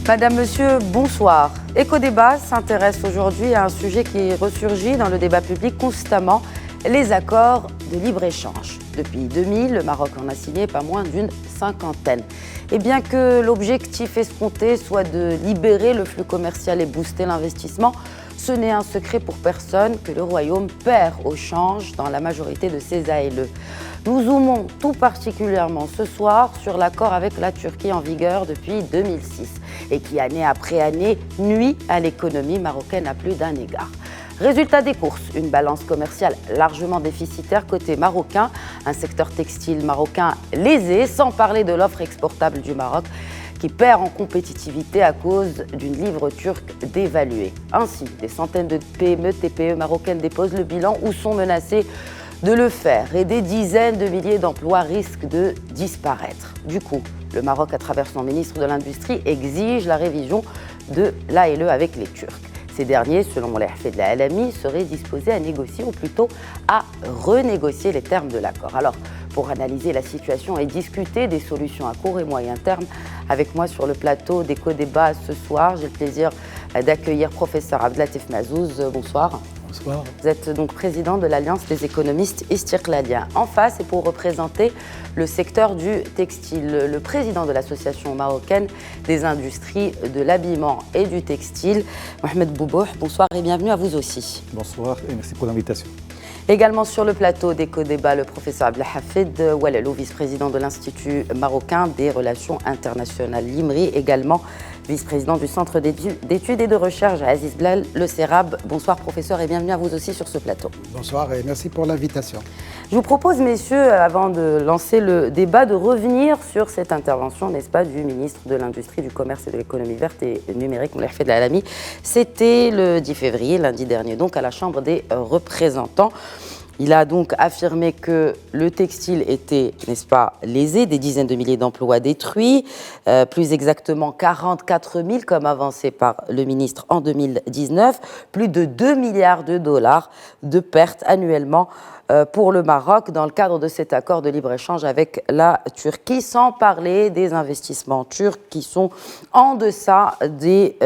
Madame, Monsieur, bonsoir. Éco-débat s'intéresse aujourd'hui à un sujet qui ressurgit dans le débat public constamment, les accords de libre-échange. Depuis 2000, le Maroc en a signé pas moins d'une cinquantaine. Et bien que l'objectif escompté soit de libérer le flux commercial et booster l'investissement, ce n'est un secret pour personne que le Royaume perd au change dans la majorité de ses ALE. Nous zoomons tout particulièrement ce soir sur l'accord avec la Turquie en vigueur depuis 2006 et qui, année après année, nuit à l'économie marocaine à plus d'un égard. Résultat des courses, une balance commerciale largement déficitaire côté marocain, un secteur textile marocain lésé, sans parler de l'offre exportable du Maroc qui perd en compétitivité à cause d'une livre turque dévaluée. Ainsi, des centaines de PME, TPE marocaines déposent le bilan ou sont menacées de le faire et des dizaines de milliers d'emplois risquent de disparaître. Du coup, le Maroc, à travers son ministre de l'Industrie, exige la révision de l'ALE avec les Turcs. Ces derniers, selon les Hafid la LMI, seraient disposés à négocier ou plutôt à renégocier les termes de l'accord. Alors, pour analyser la situation et discuter des solutions à court et moyen terme, avec moi sur le plateau d'Éco-débat ce soir, j'ai le plaisir d'accueillir professeur Abdelatif Mazouz. Bonsoir. Bonsoir. Vous êtes donc président de l'Alliance des économistes Istiqlaliens. En face, et pour représenter le secteur du textile, le président de l'Association marocaine des industries de l'habillement et du textile, Mohamed Boubouh. Bonsoir et bienvenue à vous aussi. Bonsoir et merci pour l'invitation. Également sur le plateau d'Éco-débat, le professeur Abdelhafid Oualalou, vice-président de l'Institut marocain des relations internationales, l'IMRI, également vice-président du Centre d'études et de recherche à Aziz Blal, le CERAB. Bonsoir professeur et bienvenue à vous aussi sur ce plateau. Bonsoir et merci pour l'invitation. Je vous propose, messieurs, avant de lancer le débat, de revenir sur cette intervention, n'est-ce pas, du ministre de l'Industrie, du Commerce et de l'Économie verte et numérique, Moulay Hafid la LMI. C'était le 10 février, lundi dernier, donc à la Chambre des représentants. Il a donc affirmé que le textile était, n'est-ce pas, lésé, des dizaines de milliers d'emplois détruits, plus exactement 44 000 comme avancé par le ministre en 2019, plus de 2 milliards de dollars de pertes annuellement pour le Maroc dans le cadre de cet accord de libre-échange avec la Turquie, sans parler des investissements turcs qui sont en deçà des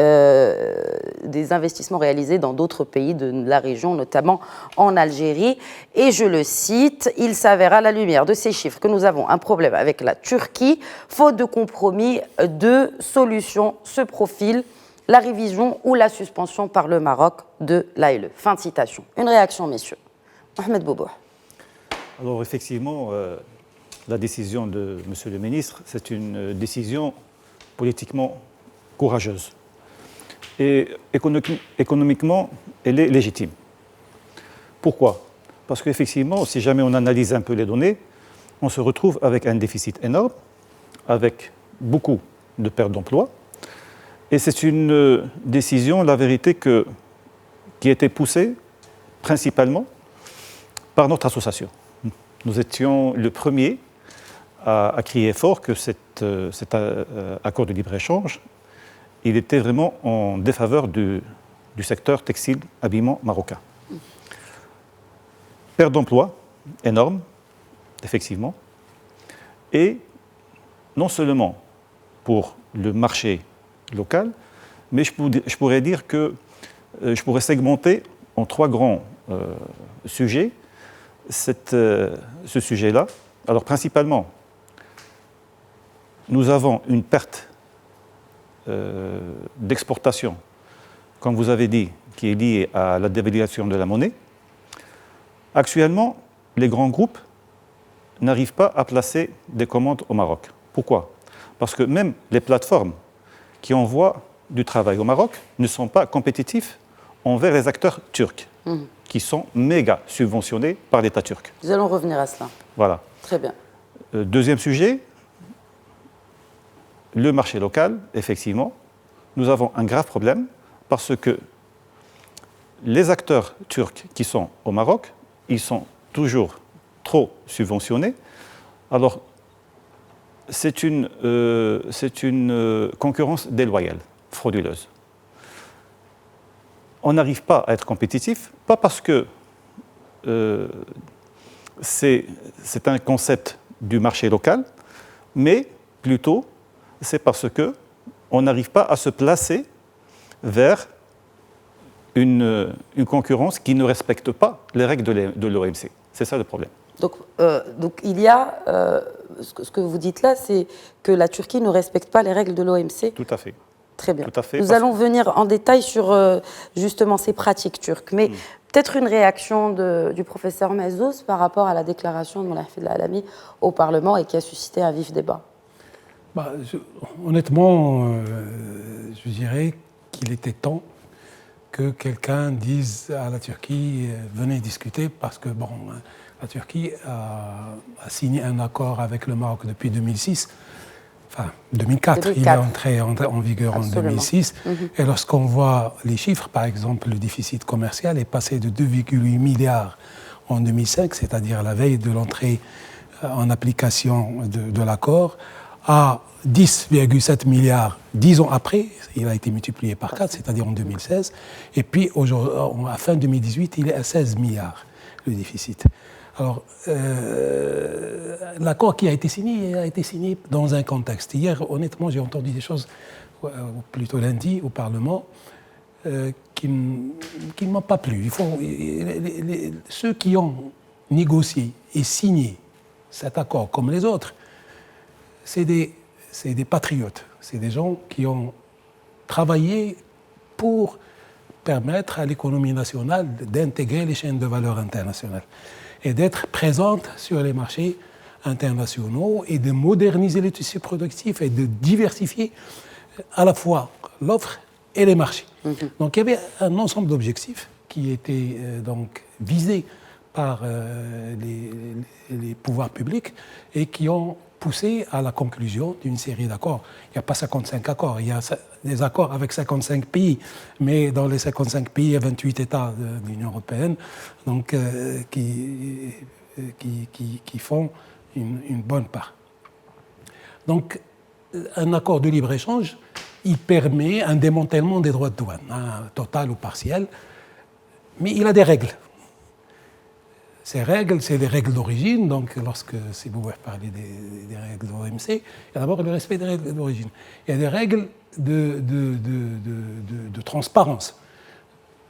investissements réalisés dans d'autres pays de la région, notamment en Algérie. Et je le cite, « Il s'avère à la lumière de ces chiffres que nous avons un problème avec la Turquie. Faute de compromis, deux solutions se profilent, la révision ou la suspension par le Maroc de l'ALE. » Fin de citation. Une réaction, messieurs. Mohamed Boubouh. Alors effectivement, la décision de M. le ministre, c'est une décision politiquement courageuse. Et économiquement, elle est légitime. Pourquoi ? Parce qu'effectivement, si jamais on analyse un peu les données, on se retrouve avec un déficit énorme, avec beaucoup de pertes d'emplois. Et c'est une décision, la vérité, qui a été poussée principalement par notre association. Nous étions le premier à crier fort que cet accord de libre-échange, il était vraiment en défaveur du secteur textile habillement marocain. Perte d'emploi énorme, effectivement, et non seulement pour le marché local, mais je pourrais dire que je pourrais segmenter en trois grands sujets ce sujet-là. Alors principalement, nous avons une perte d'exportation, comme vous avez dit, qui est liée à la dévaluation de la monnaie. Actuellement, les grands groupes n'arrivent pas à placer des commandes au Maroc. Pourquoi ? Parce que même les plateformes qui envoient du travail au Maroc ne sont pas compétitifs envers les acteurs turcs, qui sont méga subventionnés par l'État turc. Nous allons revenir à cela. Voilà. Très bien. Deuxième sujet, le marché local, effectivement. Nous avons un grave problème parce que les acteurs turcs qui sont au Maroc, ils sont toujours trop subventionnés. Alors, c'est une concurrence déloyale, frauduleuse. On n'arrive pas à être compétitif, pas parce que c'est un concept du marché local, mais plutôt c'est parce que on n'arrive pas à se placer vers une concurrence qui ne respecte pas les règles de l'OMC. C'est ça le problème. Donc il y a, ce que vous dites là, c'est que la Turquie ne respecte pas les règles de l'OMC. Tout à fait. Très bien. Tout à fait, Nous allons venir en détail sur justement ces pratiques turques. Mais peut-être une réaction du professeur Mazous par rapport à la déclaration de Moulay Hafid al-Alami au Parlement et qui a suscité un vif débat. Honnêtement, je dirais qu'il était temps que quelqu'un dise à la Turquie venez discuter parce que la Turquie a signé un accord avec le Maroc depuis 2006. Enfin, 2004. Il est entré en vigueur en 2006. Et lorsqu'on voit les chiffres, par exemple, le déficit commercial est passé de 2,8 milliards en 2005, c'est-à-dire la veille de l'entrée en application de l'accord, à 10,7 milliards 10 ans après. Il a été multiplié par 4, c'est-à-dire en 2016. Et puis, à fin 2018, il est à 16 milliards, le déficit. Alors, l'accord qui a été signé dans un contexte. Hier, honnêtement, j'ai entendu des choses, plutôt lundi, au Parlement, qui ne m'ont pas plu. Ceux qui ont négocié et signé cet accord, comme les autres, c'est des patriotes. C'est des gens qui ont travaillé pour permettre à l'économie nationale d'intégrer les chaînes de valeur internationales et d'être présente sur les marchés internationaux et de moderniser les tissus productifs et de diversifier à la fois l'offre et les marchés. Donc il y avait un ensemble d'objectifs qui étaient donc visés par les pouvoirs publics et qui ont poussé à la conclusion d'une série d'accords. Il n'y a pas 55 accords, il y a des accords avec 55 pays, mais dans les 55 pays, il y a 28 États de l'Union européenne donc, qui font une bonne part. Donc, un accord de libre-échange, il permet un démantèlement des droits de douane, total ou partiel, mais il a des règles. Ces règles, c'est des règles d'origine. Donc, lorsque si vous voulez parler des règles de l'OMC, il y a d'abord le respect des règles d'origine. Il y a des règles de transparence.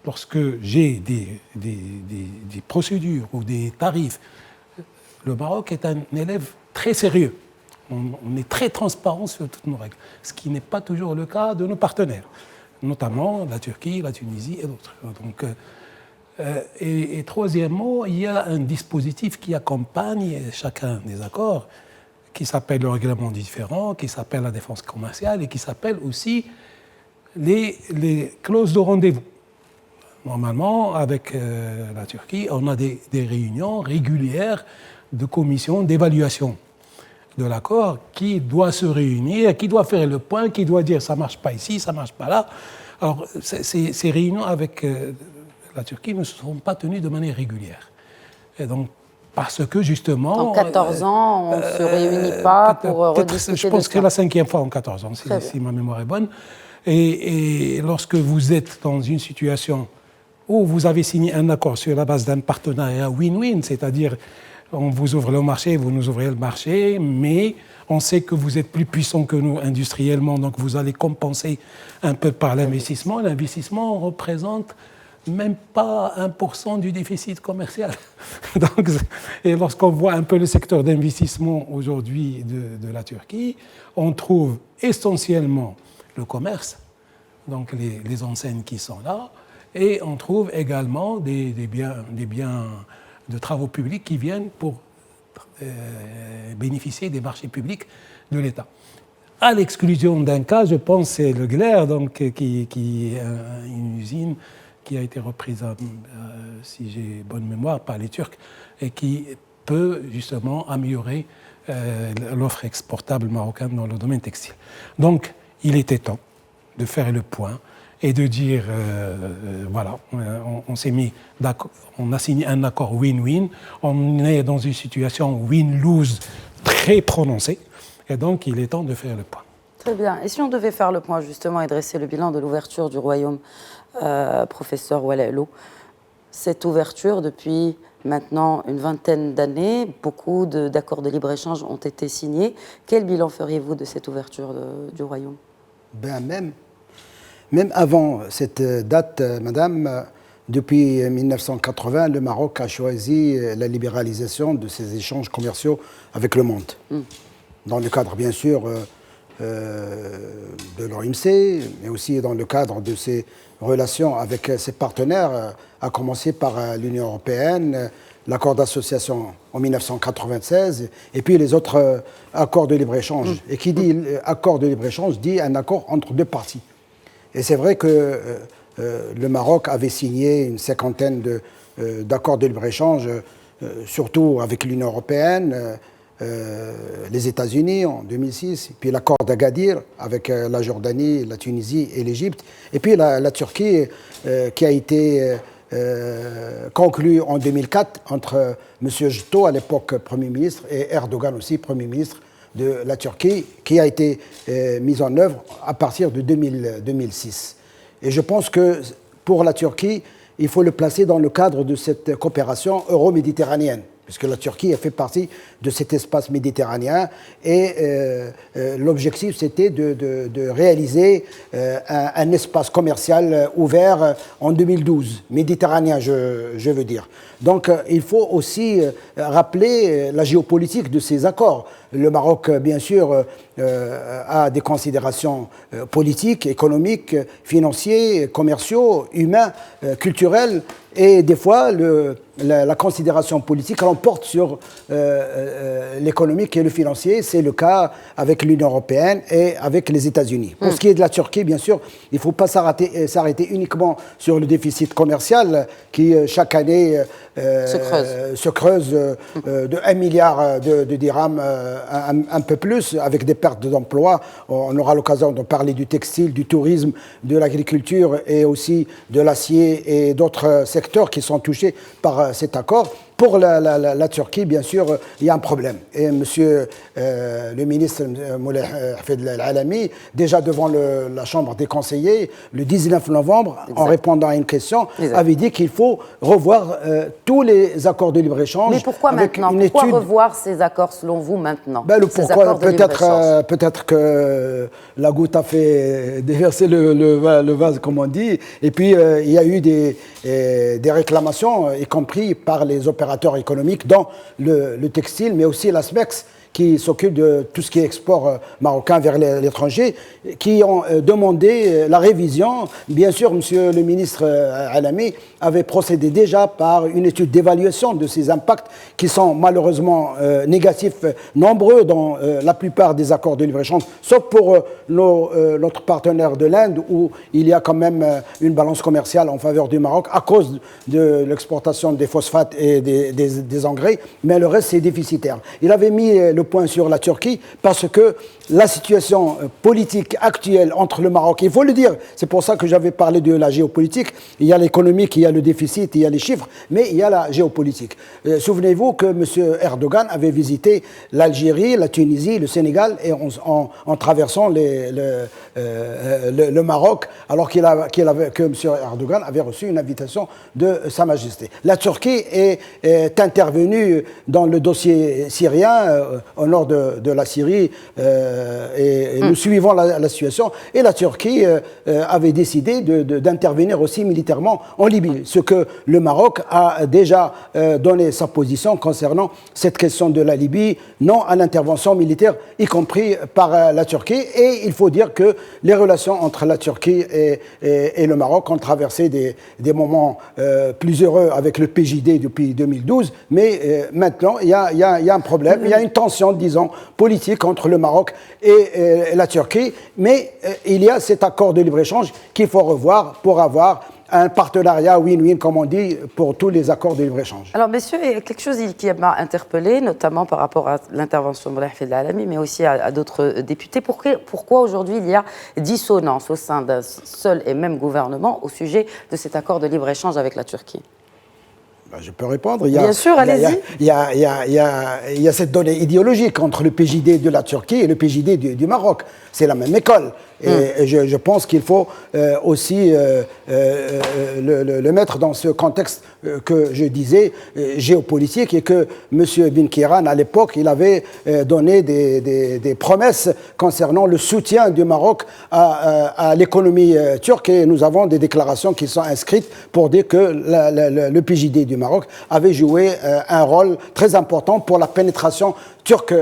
Lorsque j'ai des procédures ou des tarifs, le Maroc est un élève très sérieux. On est très transparent sur toutes nos règles, ce qui n'est pas toujours le cas de nos partenaires, notamment la Turquie, la Tunisie et d'autres. Donc, et troisièmement, il y a un dispositif qui accompagne chacun des accords, qui s'appelle le règlement du différend, qui s'appelle la défense commerciale et qui s'appelle aussi les clauses de rendez-vous. Normalement, avec la Turquie, on a des réunions régulières de commissions d'évaluation de l'accord qui doit se réunir, qui doit faire le point, qui doit dire ça ne marche pas ici, ça ne marche pas là. Alors, ces réunions avec la Turquie ne sont pas tenues de manière régulière. Et donc, parce que justement... En 14 ans, on ne se réunit pas pour rediscuter de ça. Je pense que c'est la 5e fois en 14 ans, si ma mémoire est bonne. Et lorsque vous êtes dans une situation où vous avez signé un accord sur la base d'un partenariat win-win, c'est-à-dire on vous ouvre le marché, vous nous ouvrez le marché, mais on sait que vous êtes plus puissant que nous industriellement, donc vous allez compenser un peu par l'investissement. L'investissement représente même pas 1% du déficit commercial. Donc, et lorsqu'on voit un peu le secteur d'investissement aujourd'hui de la Turquie, on trouve essentiellement le commerce, donc les enseignes qui sont là, et on trouve également des biens de travaux publics qui viennent pour bénéficier des marchés publics de l'État. À l'exclusion d'un cas, je pense, c'est le Gler, donc, qui est une usine qui a été reprise, si j'ai bonne mémoire, par les Turcs, et qui peut justement améliorer l'offre exportable marocaine dans le domaine textile. Donc, il était temps de faire le point et de dire, voilà, on s'est mis d'accord, on a signé un accord win-win, on est dans une situation win-lose très prononcée, et donc il est temps de faire le point. Très bien. Et si on devait faire le point justement et dresser le bilan de l'ouverture du royaume, professeur Ouelelou, cette ouverture depuis maintenant une vingtaine d'années, beaucoup d'accords de libre-échange ont été signés. Quel bilan feriez-vous de cette ouverture du royaume ? Ben même avant cette date, madame, depuis 1980, le Maroc a choisi la libéralisation de ses échanges commerciaux avec le monde. Dans le cadre, bien sûr, de l'OMC, mais aussi dans le cadre de ses relations avec ses partenaires, à commencer par l'Union européenne, l'accord d'association en 1996, et puis les autres accords de libre-échange. Et qui dit accord de libre-échange dit un accord entre deux parties. Et c'est vrai que le Maroc avait signé une cinquantaine d'accords de libre-échange, surtout avec l'Union européenne, les États-Unis en 2006, puis l'accord d'Agadir avec la Jordanie, la Tunisie et l'Égypte, et puis la Turquie qui a été conclu en 2004 entre M. Jito, à l'époque Premier ministre, et Erdogan aussi, Premier ministre de la Turquie, qui a été mise en œuvre à partir de 2006. Et je pense que pour la Turquie, il faut le placer dans le cadre de cette coopération euro-méditerranéenne, puisque la Turquie a fait partie de cet espace méditerranéen et l'objectif c'était de réaliser un espace commercial ouvert en 2012, méditerranéen je veux dire. Donc il faut aussi rappeler la géopolitique de ces accords. Le Maroc, bien sûr, a des considérations politiques, économiques, financières, commerciaux, humains, culturels, et des fois la considération politique l'emporte sur l'économique et le financier. C'est le cas avec l'Union européenne et avec les États-Unis. Pour ce qui est de la Turquie, bien sûr, il ne faut pas s'arrêter uniquement sur le déficit commercial qui, chaque année, se creuse de 1 milliard de dirhams, un peu plus, avec des pertes d'emplois. On aura l'occasion de parler du textile, du tourisme, de l'agriculture et aussi de l'acier et d'autres secteurs qui sont touchés par cet accord. Pour la Turquie, bien sûr, il y a un problème. Et monsieur le ministre Moulay Hafid Al-Alami, déjà devant la Chambre des conseillers, le 19 novembre, en répondant à une question, avait dit qu'il faut revoir tous les accords de libre-échange. Mais pourquoi maintenant? Pourquoi revoir ces accords, selon vous, maintenant? Pourquoi? Peut-être que la goutte a fait déverser le vase, comme on dit. Et puis, il y a eu des réclamations, y compris par les opérateurs économiques dans le textile, mais aussi la SMEX, qui s'occupe de tout ce qui est export marocain vers l'étranger, qui ont demandé la révision. Bien sûr, monsieur le ministre Alami avait procédé déjà par une étude d'évaluation de ces impacts qui sont malheureusement négatifs, nombreux dans la plupart des accords de libre-échange, sauf pour notre partenaire de l'Inde, où il y a quand même une balance commerciale en faveur du Maroc à cause de l'exportation des phosphates et des engrais, mais le reste c'est déficitaire. Il avait mis le point sur la Turquie parce que la situation politique actuelle entre le Maroc, il faut le dire, c'est pour ça que j'avais parlé de la géopolitique, il y a l'économique, il y a le déficit, il y a les chiffres, mais il y a la géopolitique. Souvenez-vous que M. Erdogan avait visité l'Algérie, la Tunisie, le Sénégal, et en traversant le Maroc, alors que M. Erdogan avait reçu une invitation de Sa Majesté. La Turquie est intervenue dans le dossier syrien, au nord de la Syrie, et nous suivons la situation, et la Turquie avait décidé d'intervenir aussi militairement en Libye, ce que le Maroc a déjà donné sa position concernant cette question de la Libye, non à l'intervention militaire, y compris par la Turquie. Et il faut dire que les relations entre la Turquie et le Maroc ont traversé des moments plus heureux avec le PJD depuis 2012, mais maintenant il y a un problème, il y a une tension, disons, politique entre le Maroc et la Turquie, mais il y a cet accord de libre-échange qu'il faut revoir pour avoir un partenariat win-win, comme on dit, pour tous les accords de libre-échange. Alors, messieurs, il y a quelque chose qui m'a interpellé, notamment par rapport à l'intervention de Moulay Hafid Al-Alami, mais aussi à d'autres députés. Pourquoi aujourd'hui il y a dissonance au sein d'un seul et même gouvernement au sujet de cet accord de libre-échange avec la Turquie? Je peux répondre. Bien sûr, allez-y. Il y a cette donnée idéologique entre le PJD de la Turquie et le PJD du Maroc. C'est la même école. Et je pense qu'il faut aussi le mettre dans ce contexte que je disais, géopolitique, et que M. Bin Kiran, à l'époque, il avait donné des promesses concernant le soutien du Maroc à l'économie turque. Et nous avons des déclarations qui sont inscrites pour dire que le PJD du Maroc avait joué un rôle très important pour la pénétration turque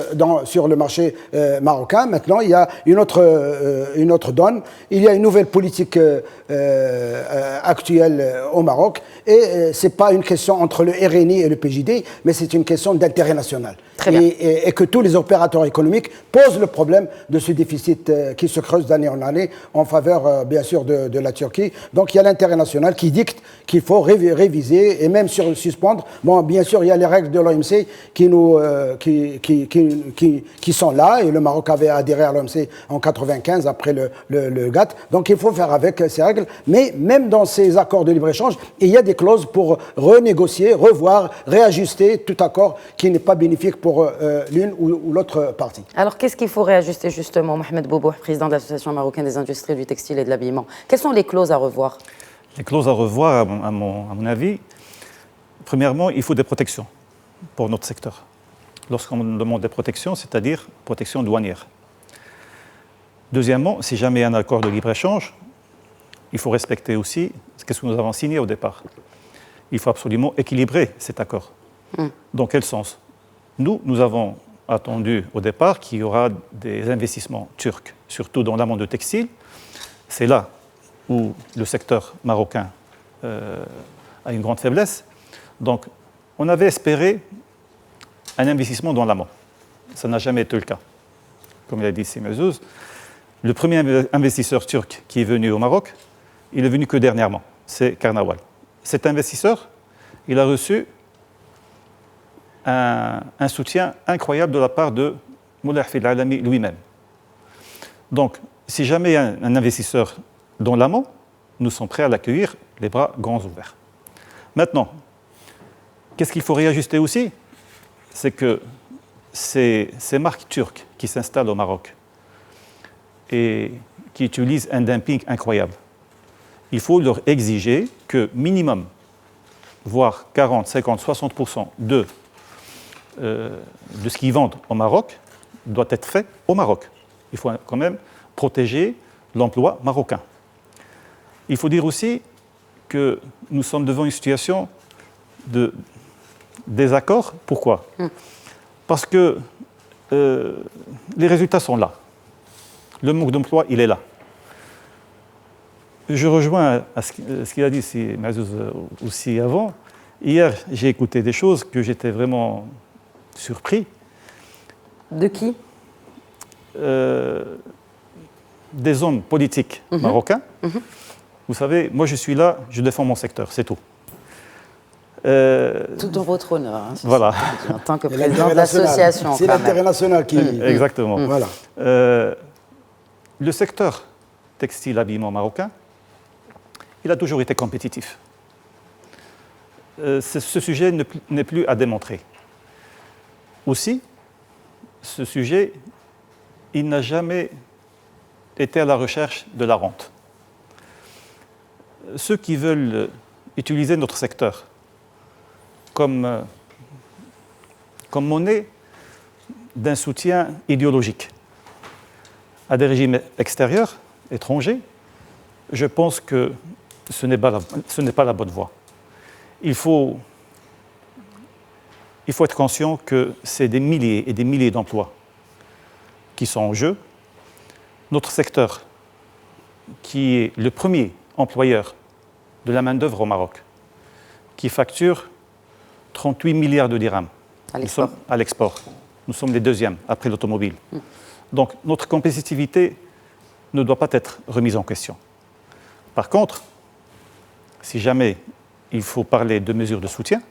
sur le marché marocain. Maintenant, il y a une autre donne. Il y a une nouvelle politique actuelle au Maroc. Et ce n'est pas une question entre le RNI et le PJD, mais c'est une question d'intérêt national. Très bien. Et que tous les opérateurs économiques posent le problème de ce déficit qui se creuse d'année en année en faveur, bien sûr, de la Turquie. Donc, il y a l'intérêt national qui dicte qu'il faut réviser et même suspendre. Bon, bien sûr, il y a les règles de l'OMC qui sont là, et le Maroc avait adhéré à l'OMC en 1995 après le GATT. Donc, il faut faire avec ces règles. Mais même dans ces accords de libre-échange, il y a des clauses pour renégocier, revoir, réajuster tout accord qui n'est pas bénéfique pour l'une ou l'autre partie. Alors, qu'est-ce qu'il faut réajuster justement, Mohamed Boubouh, président de l'Association marocaine des industries du textile et de l'habillement? Quelles sont les clauses à revoir? Les clauses à revoir, à mon avis, premièrement, il faut des protections pour notre secteur. Lorsqu'on demande des protections, c'est-à-dire protection douanière. Deuxièmement, si jamais il y a un accord de libre-échange, il faut respecter aussi ce que nous avons signé au départ. Il faut absolument équilibrer cet accord. Dans quel sens? Nous avons attendu au départ qu'il y aura des investissements turcs, surtout dans l'amont de textile. C'est là où le secteur marocain a une grande faiblesse. Donc, on avait espéré un investissement dans l'amont. Ça n'a jamais été le cas. Comme l'a dit Simezouz, le premier investisseur turc qui est venu au Maroc, il est venu que dernièrement, c'est Karnawal. Cet investisseur, il a reçu un soutien incroyable de la part de Moulay Hafid Al-Alami lui-même. Donc, si jamais il y a un investisseur dans l'amont, nous sommes prêts à l'accueillir les bras grands ouverts. Maintenant, qu'est-ce qu'il faut réajuster aussi? C'est que ces marques turques qui s'installent au Maroc et qui utilisent un dumping incroyable, il faut leur exiger que minimum, voire 40, 50, 60% de ce qu'ils vendent au Maroc doit être fait au Maroc. Il faut quand même protéger l'emploi marocain. Il faut dire aussi que nous sommes devant une situation de désaccord. Pourquoi? Parce que les résultats sont là. Le manque d'emploi, il est là. Je rejoins à ce qu'il a dit Mazouz aussi avant. Hier, j'ai écouté des choses que j'étais vraiment surpris. De qui? Des hommes politiques marocains. Vous savez, moi je suis là, je défends mon secteur, c'est tout. Tout en votre honneur, hein, voilà. En tant que président de l'association. C'est l'intérêt national qui... Exactement. Voilà. Le secteur textile-habillement marocain, il a toujours été compétitif. Ce sujet n'est plus à démontrer. Aussi, ce sujet, il n'a jamais été à la recherche de la rente. Ceux qui veulent utiliser notre secteur comme monnaie d'un soutien idéologique à des régimes extérieurs, étrangers, je pense que ce n'est pas la bonne voie. Il faut être conscient que c'est des milliers et des milliers d'emplois qui sont en jeu. Notre secteur, qui est le premier employeur de la main-d'œuvre au Maroc, qui facture 38 milliards de dirhams à l'export. Nous sommes les deuxièmes après l'automobile. Donc notre compétitivité ne doit pas être remise en question. Par contre, si jamais il faut parler de mesures de soutien,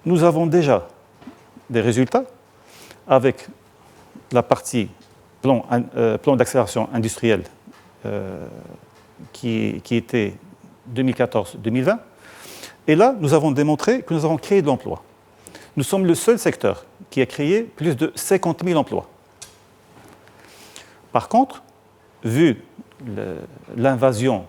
nous avons déjà des résultats avec la partie plan d'accélération industrielle qui était 2014-2020. Et là, nous avons démontré que nous avons créé de l'emploi. Nous sommes le seul secteur qui a créé plus de 50 000 emplois. Par contre, vu l'invasion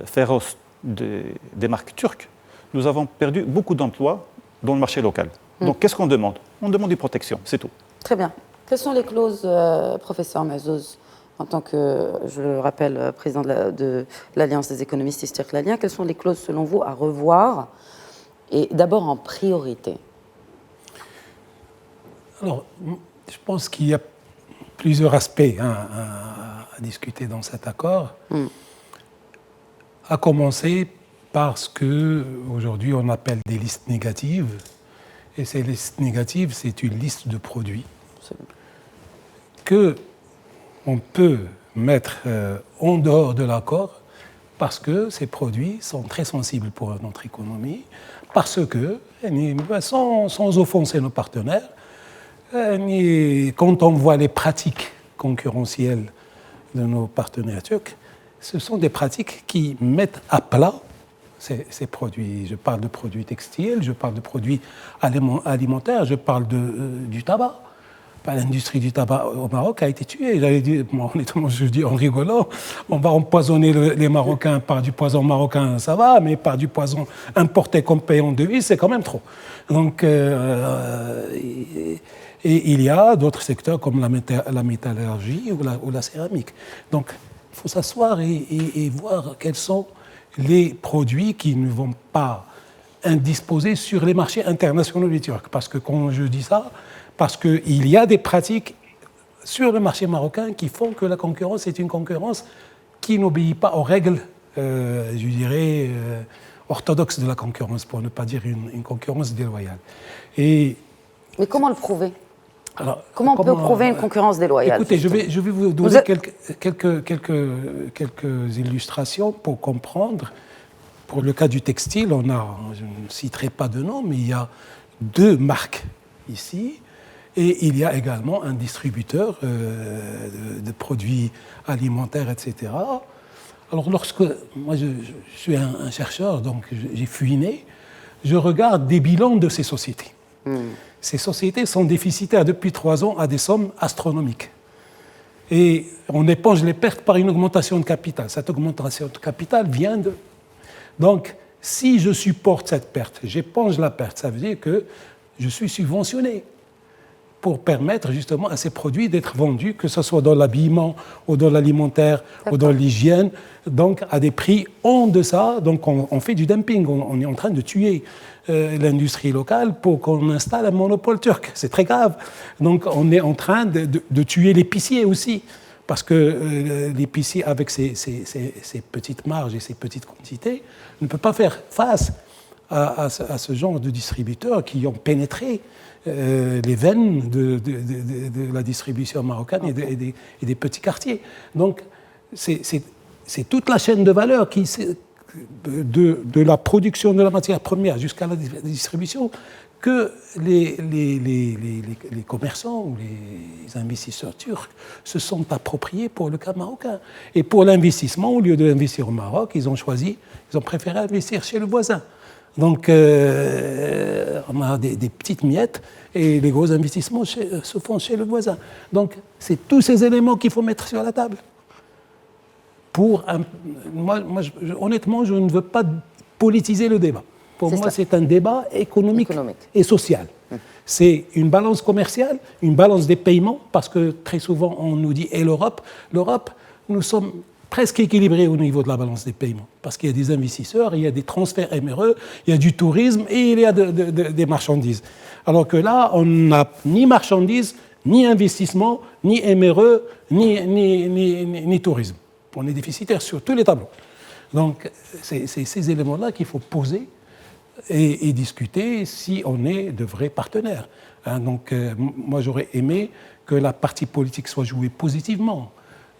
féroce des marques turques, nous avons perdu beaucoup d'emplois dans le marché local. Donc, qu'est-ce qu'on demande? On demande une protection, c'est tout. Très bien. Quelles sont les clauses, professeur Mazouz, en tant que, je le rappelle, président de l'Alliance des économistes istiqlaliens, quelles sont les clauses, selon vous, à revoir, et d'abord en priorité? Alors, je pense qu'il y a plusieurs aspects à discuter dans cet accord. À commencer par ce qu'aujourd'hui on appelle des listes négatives. Et ces listes négatives, c'est une liste de produits qu'on peut mettre en dehors de l'accord parce que ces produits sont très sensibles pour notre économie, parce que, sans offenser nos partenaires, quand on voit les pratiques concurrentielles de nos partenaires turcs, ce sont des pratiques qui mettent à plat ces produits. Je parle de produits textiles, je parle de produits alimentaires, je parle du tabac. L'industrie du tabac au Maroc a été tuée. J'allais dire, honnêtement, je dis en rigolant, on va empoisonner les Marocains par du poison marocain, ça va, mais par du poison importé qu'on paye en devise, c'est quand même trop. Donc, et il y a d'autres secteurs comme la métallurgie ou la céramique. Donc, il faut s'asseoir et voir quels sont les produits qui ne vont pas indisposer sur les marchés internationaux des Turcs. Parce que quand je dis ça, parce qu'il y a des pratiques sur le marché marocain qui font que la concurrence est une concurrence qui n'obéit pas aux règles, je dirais, orthodoxes de la concurrence, pour ne pas dire une concurrence déloyale. Mais comment le prouver? Alors, comment on peut prouver une concurrence déloyale? Écoutez, je vais vous donner quelques illustrations pour comprendre. Pour le cas du textile, je ne citerai pas de nom, mais il y a 2 marques ici. Et il y a également un distributeur de produits alimentaires, etc. Alors, moi je suis un chercheur, donc j'ai fouiné, je regarde des bilans de ces sociétés. Ces sociétés sont déficitaires depuis 3 ans à des sommes astronomiques. Et on éponge les pertes par une augmentation de capital. Cette augmentation de capital vient de... Donc, si je supporte cette perte, j'éponge la perte, ça veut dire que je suis subventionné pour permettre justement à ces produits d'être vendus, que ce soit dans l'habillement ou dans l'alimentaire ou dans l'hygiène, donc à des prix en deçà. Donc on fait du dumping, on est en train de tuer l'industrie locale pour qu'on installe un monopole turc. C'est très grave. Donc on est en train de tuer l'épicier aussi, parce que l'épicier, avec ses petites marges et ses petites quantités, ne peut pas faire face à ce genre de distributeurs qui ont pénétré les veines de la distribution marocaine et des petits quartiers. Donc, c'est toute la chaîne de valeur de la production de la matière première jusqu'à la distribution que les commerçants ou les investisseurs turcs se sont appropriés pour le cas marocain. Et pour l'investissement, au lieu d'investir au Maroc, ils ont préféré investir chez le voisin. Donc, on a des petites miettes et les gros investissements se font chez le voisin. Donc, c'est tous ces éléments qu'il faut mettre sur la table. Honnêtement, je ne veux pas politiser le débat. Pour moi, c'est un débat économique et social. C'est une balance commerciale, une balance des paiements, parce que très souvent, on nous dit « et l'Europe ». L'Europe, nous sommes presque équilibré au niveau de la balance des paiements. Parce qu'il y a des investisseurs, il y a des transferts MRE, il y a du tourisme et il y a des marchandises. Alors que là, on n'a ni marchandises, ni investissement, ni MRE, ni tourisme. On est déficitaire sur tous les tableaux. Donc, c'est ces éléments-là qu'il faut poser et discuter si on est de vrais partenaires. Donc, moi, j'aurais aimé que la partie politique soit jouée positivement.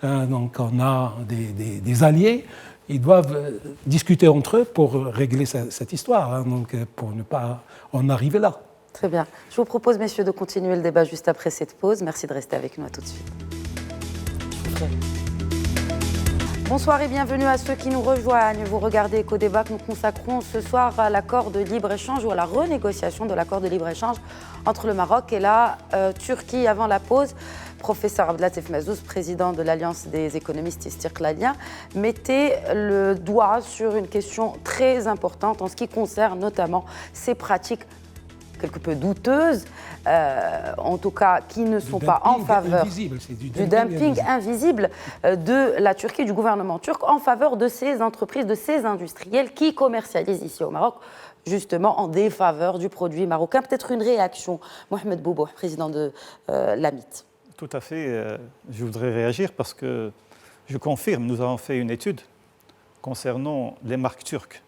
Donc on a des alliés, ils doivent discuter entre eux pour régler cette histoire, donc pour ne pas en arriver là. Très bien. Je vous propose, messieurs, de continuer le débat juste après cette pause. Merci de rester avec nous, à tout de suite. Bonsoir et bienvenue à ceux qui nous rejoignent. Vous regardez Éco-Débat que nous consacrons ce soir à l'accord de libre-échange ou à la renégociation de l'accord de libre-échange entre le Maroc et la Turquie. Avant la pause, professeur Abdelatif Mazouz, président de l'Alliance des économistes istiqlaliens, mettait le doigt sur une question très importante en ce qui concerne notamment ces pratiques quelque peu douteuses, en tout cas qui ne sont pas en faveur du dumping invisible de la Turquie, du gouvernement turc, en faveur de ces entreprises, de ces industriels qui commercialisent ici au Maroc, justement en défaveur du produit marocain. Peut-être une réaction, Mohamed Boubou, président de l'AMIT. Tout à fait. Je voudrais réagir parce que je confirme, nous avons fait une étude concernant les marques turques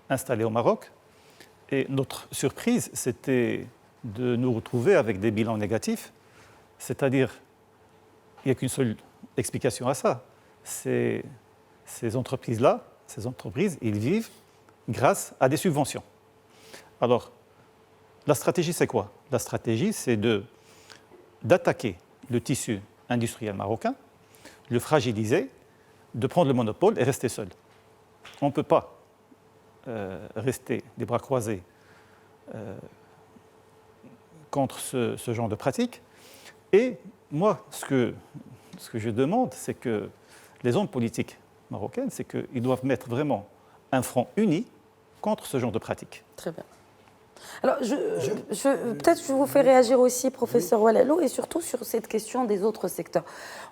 installées au Maroc. Et notre surprise, c'était de nous retrouver avec des bilans négatifs. C'est-à-dire, il n'y a qu'une seule explication à ça. Ces entreprises-là, ils vivent grâce à des subventions. Alors, la stratégie, c'est quoi? La stratégie, c'est d'attaquer le tissu industriel marocain, le fragiliser, de prendre le monopole et rester seul. On ne peut pas rester des bras croisés contre ce genre de pratique. Et moi, ce que je demande, c'est que les hommes politiques marocains, c'est qu'ils doivent mettre vraiment un front uni contre ce genre de pratique. Très bien. Alors, peut-être je vous fais réagir aussi, professeur Oualalo, et surtout sur cette question des autres secteurs.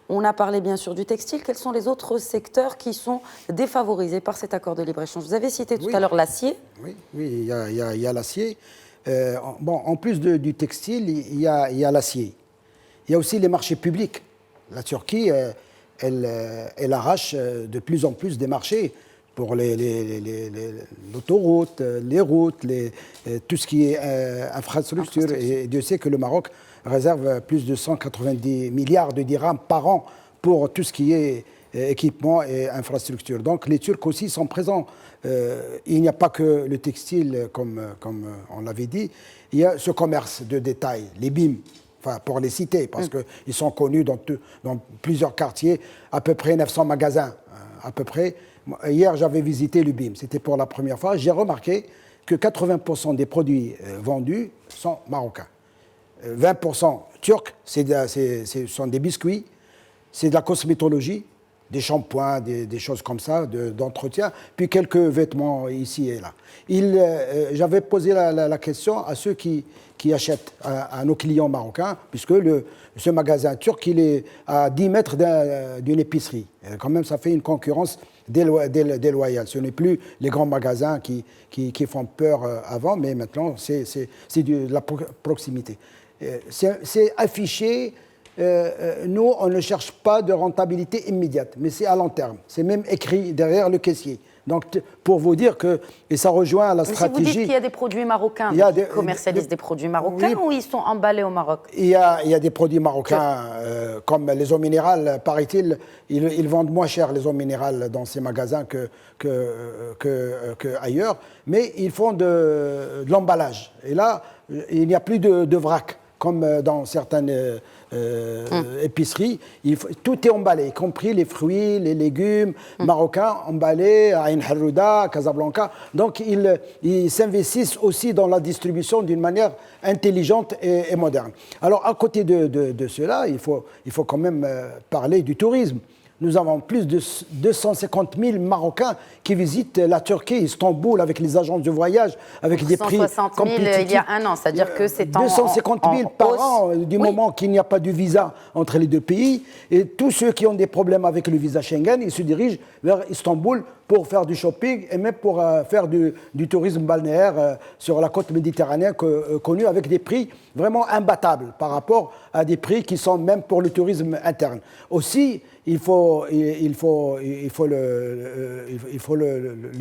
On a parlé bien sûr du textile. Quels sont les autres secteurs qui sont défavorisés par cet accord de libre-échange? Vous avez cité tout à l'heure l'acier. Oui, il y a l'acier. En plus du textile, il y a l'acier. Il y a aussi les marchés publics. La Turquie, elle arrache de plus en plus des marchés pour l'autoroute, les routes, tout ce qui est infrastructure. Et Dieu sait que le Maroc réserve plus de 190 milliards de dirhams par an pour tout ce qui est équipement et infrastructure. Donc les Turcs aussi sont présents. Il n'y a pas que le textile, comme on l'avait dit. Il y a ce commerce de détail, les BIM, enfin, pour les citer, parce qu'ils sont connus dans plusieurs quartiers, à peu près 900 magasins, à peu près. Hier, j'avais visité le BIM, c'était pour la première fois. J'ai remarqué que 80% des produits vendus sont marocains. 20% turcs, ce sont des biscuits, c'est de la cosmétologie, des shampoings, des choses comme ça, d'entretien, puis quelques vêtements ici et là. J'avais posé la question à ceux qui achètent à nos clients marocains, puisque ce magasin turc, il est à 10 mètres d'une épicerie. Et quand même, ça fait une concurrence déloyale. Ce n'est plus les grands magasins qui font peur avant, mais maintenant, c'est de la proximité. C'est affiché. Nous, on ne cherche pas de rentabilité immédiate, mais c'est à long terme. C'est même écrit derrière le caissier. Donc, pour vous dire que, et ça rejoint la stratégie... Si vous dites qu'il y a des produits marocains, qui commercialisent des produits marocains, ou ils sont emballés au Maroc? Il y a des produits marocains, comme les eaux minérales, paraît-il, ils vendent moins cher les eaux minérales dans ces magasins que ailleurs, mais ils font de l'emballage. Et là, il n'y a plus de vrac, comme dans certaines épiceries. Tout est emballé, y compris les fruits, les légumes marocains emballés à Ain Harouda, à Casablanca. Donc, ils s'investissent aussi dans la distribution d'une manière intelligente et moderne. Alors, à côté de cela, il faut quand même parler du tourisme. Nous avons plus de 250 000 Marocains qui visitent la Turquie, Istanbul, avec les agences de voyage, avec des prix 160 000 il y a un an, c'est-à-dire que c'est 250 000 par an, du moment qu'il n'y a pas de visa entre les deux pays. Et tous ceux qui ont des problèmes avec le visa Schengen, ils se dirigent vers Istanbul pour faire du shopping et même pour faire du tourisme balnéaire sur la côte méditerranéenne connue, avec des prix vraiment imbattables par rapport à des prix qui sont même pour le tourisme interne. Aussi, il faut le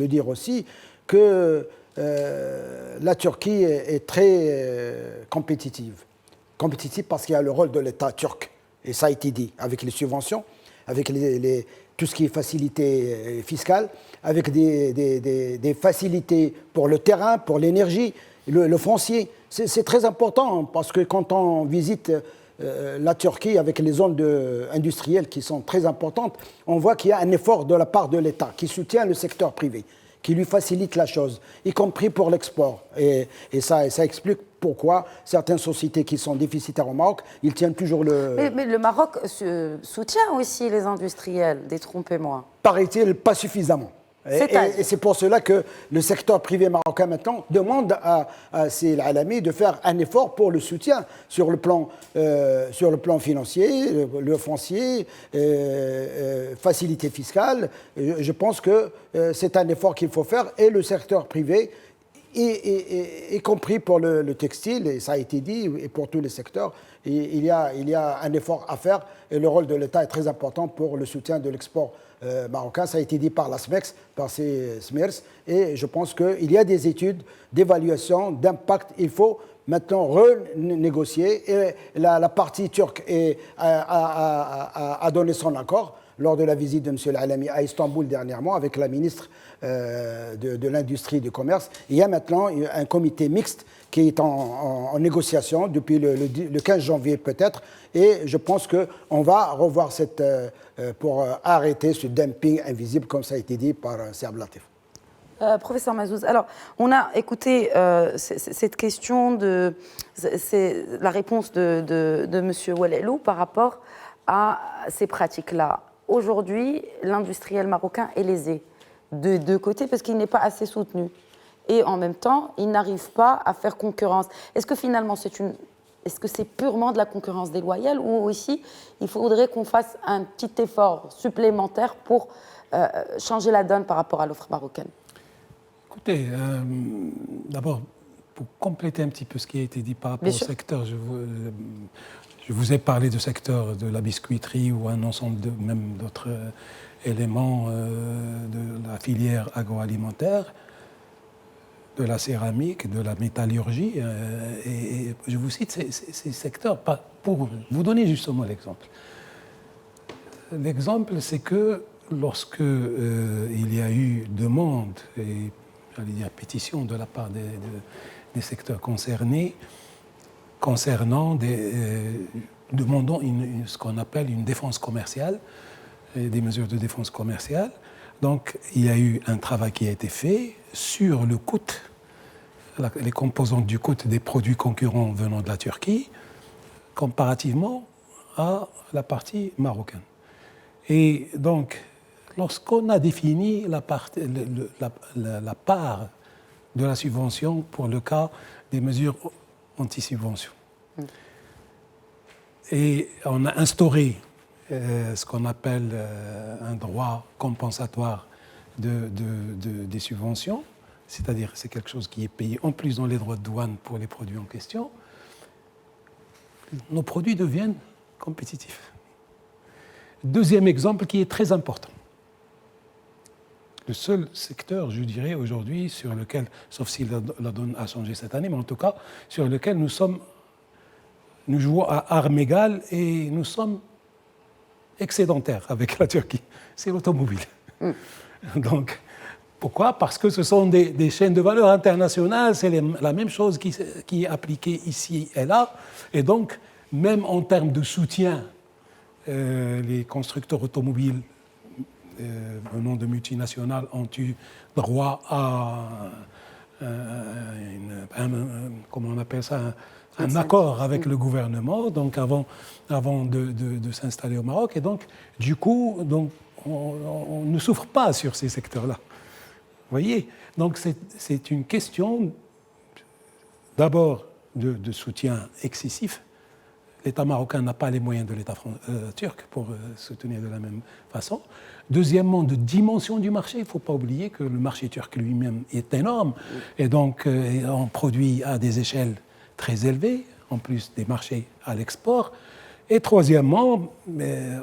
dire aussi que la Turquie est très compétitive. Compétitive parce qu'il y a le rôle de l'État turc. Et ça a été dit, avec les subventions, avec tout ce qui est facilité fiscale, avec des facilités pour le terrain, pour l'énergie, le foncier. C'est très important parce que quand on visite la Turquie, avec les zones industrielles qui sont très importantes, on voit qu'il y a un effort de la part de l'État qui soutient le secteur privé, qui lui facilite la chose, y compris pour l'export. Et ça explique pourquoi certaines sociétés qui sont déficitaires au Maroc, ils tiennent toujours le... Mais le Maroc soutient aussi les industriels, détrompez-moi. Paraît-il, pas suffisamment. Et c'est pour cela que le secteur privé marocain maintenant demande à Seyed Al-Alami de faire un effort pour le soutien sur le plan financier, le foncier, facilité fiscale. Je pense que c'est un effort qu'il faut faire et le secteur privé, y compris pour le textile, et ça a été dit, et pour tous les secteurs, il y a un effort à faire et le rôle de l'État est très important pour le soutien de l'export marocain. Ça a été dit par la SMEX, par ces SMERS, et je pense qu'il y a des études d'évaluation, d'impact. Il faut maintenant renégocier, et la partie turque a donné son accord lors de la visite de M. Al-Alami à Istanbul dernièrement avec la ministre de l'Industrie et du Commerce. Il y a maintenant un comité mixte qui est en négociation depuis le 15 janvier peut-être, et je pense qu'on va revoir pour arrêter ce dumping invisible, comme ça a été dit par Serb Latif. Professeur Mazouz, alors on a écouté cette question c'est la réponse de M. Ouelelou par rapport à ces pratiques-là. Aujourd'hui, l'industriel marocain est lésé de deux côtés parce qu'il n'est pas assez soutenu. Et en même temps, il n'arrive pas à faire concurrence. Est-ce que finalement, est-ce que c'est purement de la concurrence déloyale ou aussi il faudrait qu'on fasse un petit effort supplémentaire pour changer la donne par rapport à l'offre marocaine? Écoutez, d'abord, pour compléter un petit peu ce qui a été dit par rapport au secteur, je vous ai parlé du secteur de la biscuiterie ou un ensemble même d'autres éléments de la filière agroalimentaire, de la céramique, de la métallurgie. Et je vous cite ces secteurs pour vous donner justement l'exemple. L'exemple, c'est que lorsque il y a eu demande et j'allais dire pétition de la part des secteurs concernés, demandant ce qu'on appelle une défense commerciale, des mesures de défense commerciale. Donc, il y a eu un travail qui a été fait sur le coût, les composantes du coût des produits concurrents venant de la Turquie, comparativement à la partie marocaine. Et donc, lorsqu'on a défini la part de la subvention pour le cas des mesures anti-subvention, et on a instauré ce qu'on appelle un droit compensatoire des subventions, c'est-à-dire c'est quelque chose qui est payé en plus dans les droits de douane pour les produits en question, nos produits deviennent compétitifs. Deuxième exemple qui est très important. Le seul secteur, je dirais, aujourd'hui, sur lequel, sauf si la donne a changé cette année, mais en tout cas, sur lequel nous jouons à armes égales et nous sommes excédentaires avec la Turquie, c'est l'automobile. Donc, pourquoi? Parce que ce sont des chaînes de valeur internationales, c'est la même chose qui est appliquée ici et là, et donc, même en termes de soutien, les constructeurs automobiles venant de multinationales ont eu droit à comment on appelle ça, un accord avec le gouvernement, donc avant de s'installer au Maroc. Et donc, du coup, on ne souffre pas sur ces secteurs-là. Vous voyez? Donc, c'est une question d'abord de soutien excessif. L'État marocain n'a pas les moyens de l'État turc pour soutenir de la même façon. Deuxièmement, de dimension du marché. Il ne faut pas oublier que le marché turc lui-même est énorme et donc on produit à des échelles très élevées, en plus des marchés à l'export. Et troisièmement,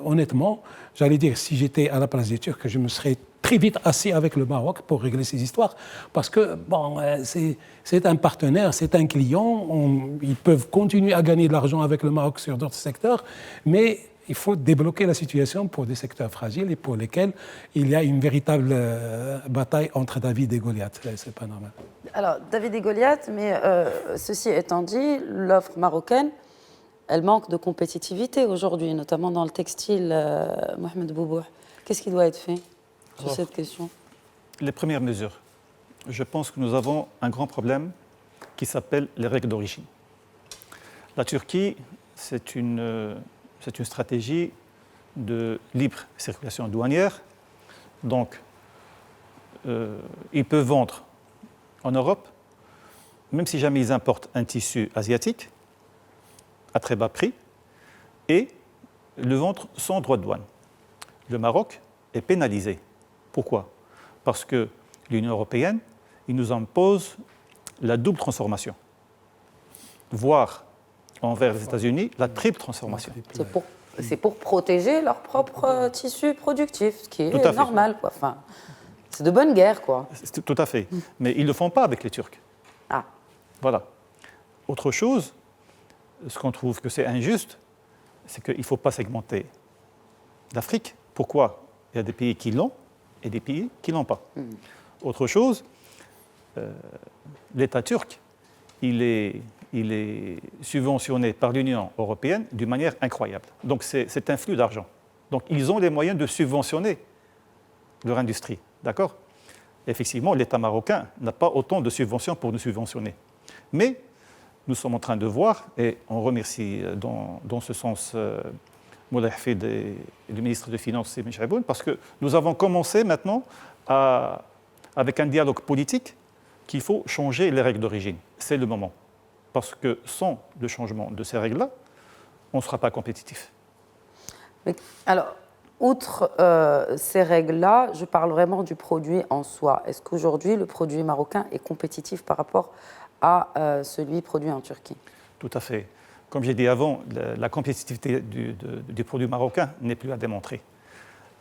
honnêtement, j'allais dire, si j'étais à la place des Turcs, je me serais très vite assis avec le Maroc pour régler ces histoires, parce que bon, c'est un partenaire, c'est un client, ils peuvent continuer à gagner de l'argent avec le Maroc sur d'autres secteurs, mais il faut débloquer la situation pour des secteurs fragiles et pour lesquels il y a une véritable bataille entre David et Goliath. C'est pas normal. Alors, David et Goliath, mais ceci étant dit, l'offre marocaine elle manque de compétitivité aujourd'hui, notamment dans le textile. Mohamed Boubou, qu'est-ce qui doit être fait sur cette question? Les premières mesures. Je pense que nous avons un grand problème qui s'appelle les règles d'origine. La Turquie, c'est une stratégie de libre circulation douanière. Donc, ils peuvent vendre en Europe, même si jamais ils importent un tissu asiatique, à très bas prix, et le vendre sans droit de douane. Le Maroc est pénalisé. Pourquoi? Parce que l'Union européenne, il nous impose la double transformation, voire envers les États-Unis, la triple transformation. C'est pour protéger leur propre tissu productif, ce qui est normal, quoi. Enfin, c'est de bonne guerre, quoi. Tout à fait. Mais ils ne le font pas avec les Turcs. Ah. Voilà. Autre chose, ce qu'on trouve que c'est injuste, c'est qu'il ne faut pas segmenter l'Afrique. Pourquoi? Il y a des pays qui l'ont et des pays qui ne l'ont pas. Autre chose, l'État turc, il est subventionné par l'Union européenne d'une manière incroyable. Donc c'est un flux d'argent. Donc ils ont les moyens de subventionner leur industrie. D'accord? Effectivement, l'État marocain n'a pas autant de subventions pour nous subventionner. Mais nous sommes en train de voir, et on remercie dans ce sens Moulay Hafid et le ministre des Finances, Simi Chaïboun, parce que nous avons commencé maintenant avec un dialogue politique qu'il faut changer les règles d'origine. C'est le moment. Parce que sans le changement de ces règles-là, on ne sera pas compétitif. Mais, alors, outre ces règles-là, je parle vraiment du produit en soi. Est-ce qu'aujourd'hui, le produit marocain est compétitif par rapport à celui produit en Turquie? Tout à fait. Comme j'ai dit avant, la compétitivité du produit marocain n'est plus à démontrer.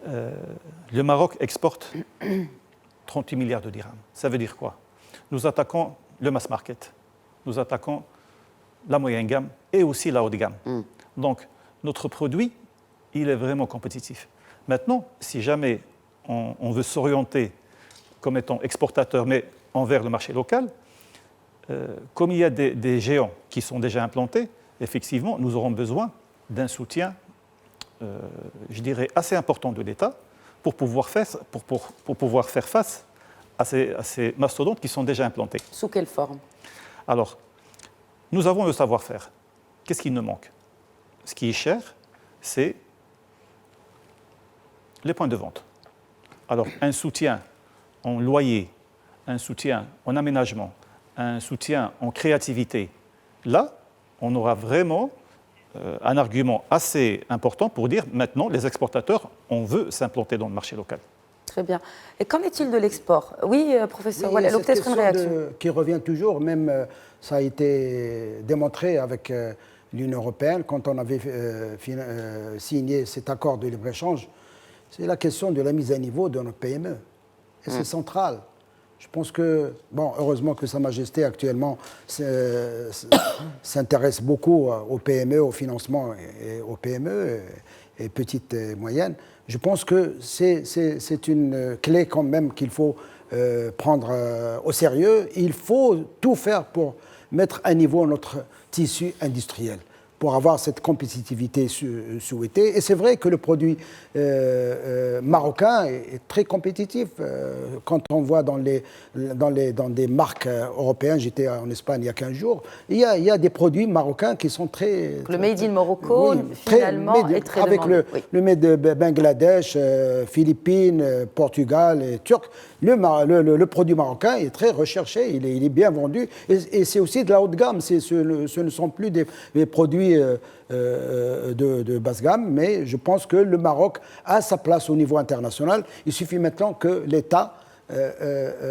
Le Maroc exporte 38 milliards de dirhams. Ça veut dire quoi? Nous attaquons le mass market, nous attaquons la moyenne gamme et aussi la haute gamme. Donc, notre produit, il est vraiment compétitif. Maintenant, si jamais on veut s'orienter comme étant exportateur, mais envers le marché local, comme il y a des géants qui sont déjà implantés, effectivement, nous aurons besoin d'un soutien, je dirais, assez important de l'État pour pouvoir faire face à ces mastodontes qui sont déjà implantés. Sous quelle forme? Alors, nous avons le savoir-faire. Qu'est-ce qui nous manque? Ce qui est cher, c'est les points de vente. Alors, un soutien en loyer, un soutien en aménagement, un soutien en créativité, là, on aura vraiment un argument assez important pour dire maintenant, les exportateurs, on veut s'implanter dans le marché local. Très bien. Et qu'en est-il de l'export? Oui, professeur, oui, voilà, peut-être une réaction. Qui revient toujours, même ça a été démontré avec l'Union européenne quand on avait signé cet accord de libre-échange, c'est la question de la mise à niveau de nos PME. Et c'est central. Je pense que, bon, heureusement que Sa Majesté actuellement s'intéresse beaucoup aux PME, au financement et aux PME et petites et moyennes. Je pense que c'est une clé quand même qu'il faut prendre au sérieux. Il faut tout faire pour mettre à niveau notre tissu industriel, pour avoir cette compétitivité souhaitée. Et c'est vrai que le produit marocain est très compétitif. Quand on voit dans des marques européennes, j'étais en Espagne il y a 15 jours, il y a des produits marocains qui sont très... Le Made in Morocco, oui, finalement, est très avec demandé. Le Made de Bangladesh, Philippines, Portugal et Turc, le produit marocain est très recherché, il est bien vendu. Et c'est aussi de la haute gamme. Ce ne sont plus des produits de basse gamme, mais je pense que le Maroc a sa place au niveau international. Il suffit maintenant que l'État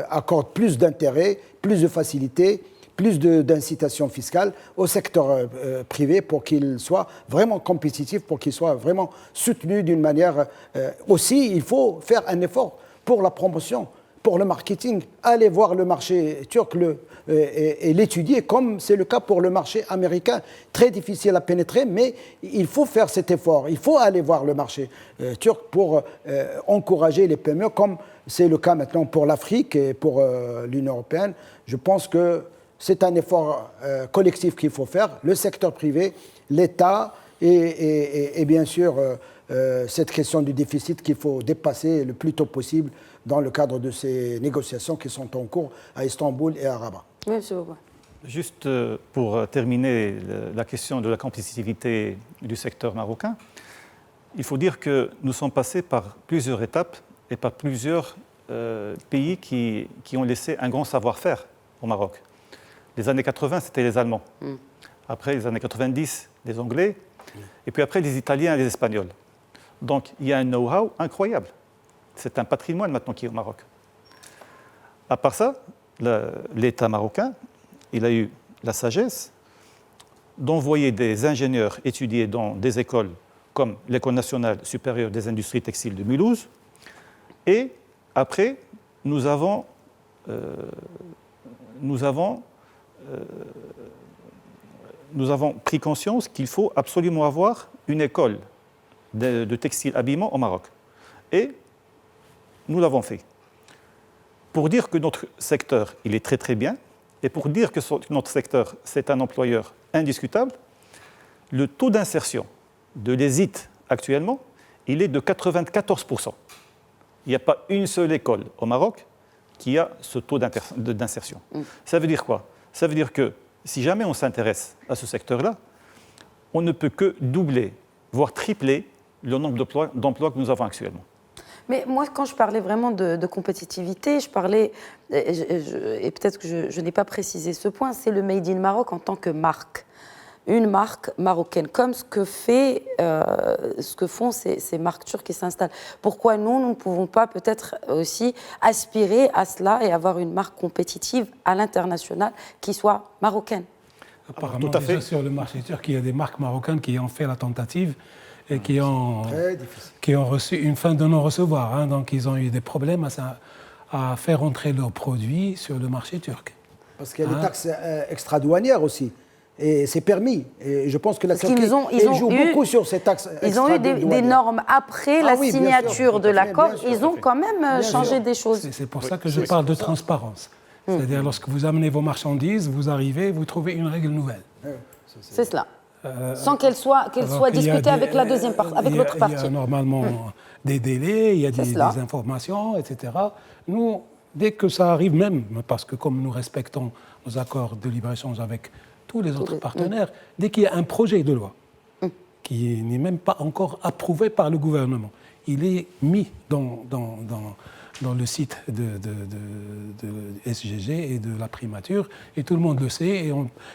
accorde plus d'intérêt, plus de facilité, plus d'incitation fiscale au secteur privé pour qu'il soit vraiment compétitif, pour qu'il soit vraiment soutenu d'une manière... aussi, il faut faire un effort pour la promotion, pour le marketing. Allez voir le marché turc et l'étudier, comme c'est le cas pour le marché américain. Très difficile à pénétrer, mais il faut faire cet effort. Il faut aller voir le marché turc pour encourager les PME, comme c'est le cas maintenant pour l'Afrique et pour l'Union européenne. Je pense que c'est un effort collectif qu'il faut faire, le secteur privé, l'État et bien sûr cette question du déficit qu'il faut dépasser le plus tôt possible dans le cadre de ces négociations qui sont en cours à Istanbul et à Rabat. Oui, monsieur Bourgoin. Juste pour terminer la question de la compétitivité du secteur marocain, il faut dire que nous sommes passés par plusieurs étapes et par plusieurs pays qui ont laissé un grand savoir-faire au Maroc. Les années 80, c'était les Allemands. Après, les années 90, les Anglais. Et puis après, les Italiens et les Espagnols. Donc, il y a un know-how incroyable. C'est un patrimoine maintenant qui est au Maroc. À part ça, l'État marocain, il a eu la sagesse d'envoyer des ingénieurs étudier dans des écoles comme l'École nationale supérieure des industries textiles de Mulhouse. Et après, nous avons pris conscience qu'il faut absolument avoir une école de textile habillement au Maroc. Et nous l'avons fait. Pour dire que notre secteur, il est très très bien, et pour dire que notre secteur, c'est un employeur indiscutable, le taux d'insertion de l'ESIT actuellement, il est de 94%. Il n'y a pas une seule école au Maroc qui a ce taux d'insertion. Ça veut dire quoi? Ça veut dire que si jamais on s'intéresse à ce secteur-là, on ne peut que doubler, voire tripler le nombre d'emplois que nous avons actuellement. Mais moi, quand je parlais vraiment de compétitivité, je parlais, et peut-être que je n'ai pas précisé ce point, c'est le Made in Maroc en tant que marque. Une marque marocaine, comme ce que font ces marques turques qui s'installent. Pourquoi nous ne pouvons pas peut-être aussi aspirer à cela et avoir une marque compétitive à l'international qui soit marocaine? Apparemment, tout à fait. déjà sur le marché turc, il y a des marques marocaines qui ont fait la tentative et qui ont reçu une fin de non-recevoir. Hein, donc, ils ont eu des problèmes à faire entrer leurs produits sur le marché turc. Parce qu'il y a des taxes extra-douanières aussi. Et c'est permis. Et je pense que la Turquie joue beaucoup sur ces taxes extra-douanières. Ils ont eu des normes après la signature de l'accord. Ils ont quand même changé des choses. C'est pour ça que je parle de transparence. C'est-à-dire, lorsque vous amenez vos marchandises, vous arrivez, vous trouvez une règle nouvelle. C'est cela. Sans qu'elle soit discutée avec la deuxième partie, avec l'autre partie. Il y a normalement des délais, il y a des informations, etc. Nous, dès que ça arrive même, parce que comme nous respectons nos accords de libre-échange avec tous les autres partenaires, dès qu'il y a un projet de loi qui n'est même pas encore approuvé par le gouvernement, il est mis dans le site de SGG et de la primature, et tout le monde le sait,